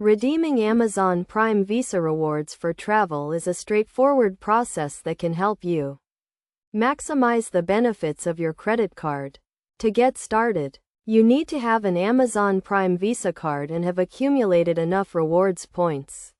Redeeming Amazon Prime Visa rewards for travel is a straightforward process that can help you maximize the benefits of your credit card. To get started, you need to have an Amazon Prime Visa card and have accumulated enough rewards points.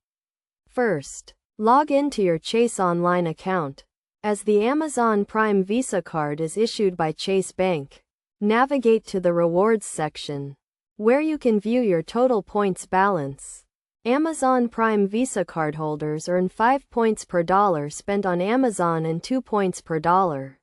First, log into your Chase Online account. As the Amazon Prime Visa card is issued by Chase Bank, navigate to the Rewards section, where you can view your total points balance. Amazon Prime Visa cardholders earn 5 points per dollar spent on Amazon and 2 points per dollar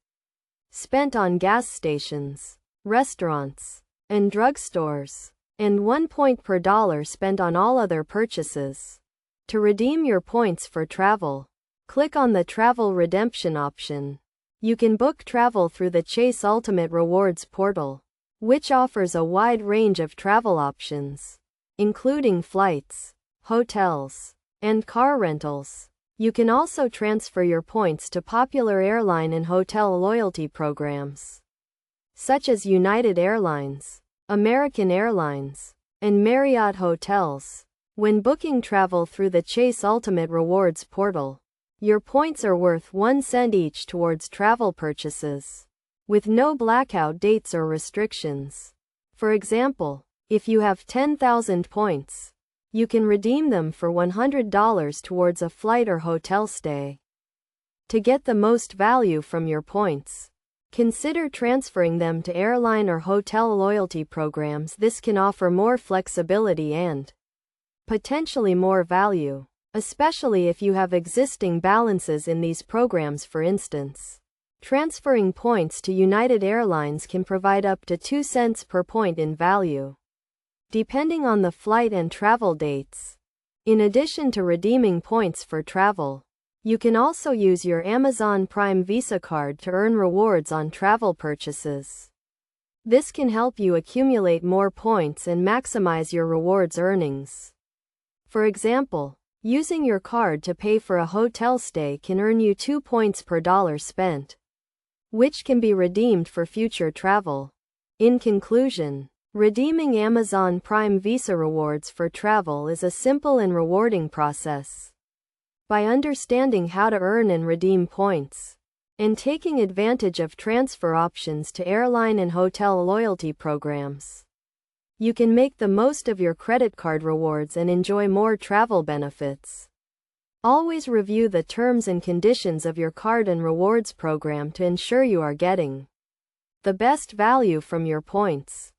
spent on gas stations, restaurants, and drugstores, and 1 point per dollar spent on all other purchases. To redeem your points for travel, click on the Travel Redemption option. You can book travel through the Chase Ultimate Rewards portal, which offers a wide range of travel options, including flights, hotels, and car rentals. You can also transfer your points to popular airline and hotel loyalty programs, such as United Airlines, American Airlines, and Marriott Hotels. When booking travel through the Chase Ultimate Rewards portal, your points are worth 1 cent each towards travel purchases, with no blackout dates or restrictions. For example, if you have 10,000 points, you can redeem them for $100 towards a flight or hotel stay. To get the most value from your points, consider transferring them to airline or hotel loyalty programs. This can offer more flexibility and potentially more value, especially if you have existing balances in these programs. For instance, transferring points to United Airlines can provide up to 2 cents per point in value, depending on the flight and travel dates. In addition to redeeming points for travel, you can also use your Amazon Prime Visa card to earn rewards on travel purchases. This can help you accumulate more points and maximize your rewards earnings. For example, using your card to pay for a hotel stay can earn you 2 points per dollar spent, which can be redeemed for future travel. In conclusion, redeeming Amazon Prime Visa rewards for travel is a simple and rewarding process. By understanding how to earn and redeem points, and taking advantage of transfer options to airline and hotel loyalty programs, you can make the most of your credit card rewards and enjoy more travel benefits. Always review the terms and conditions of your card and rewards program to ensure you are getting the best value from your points.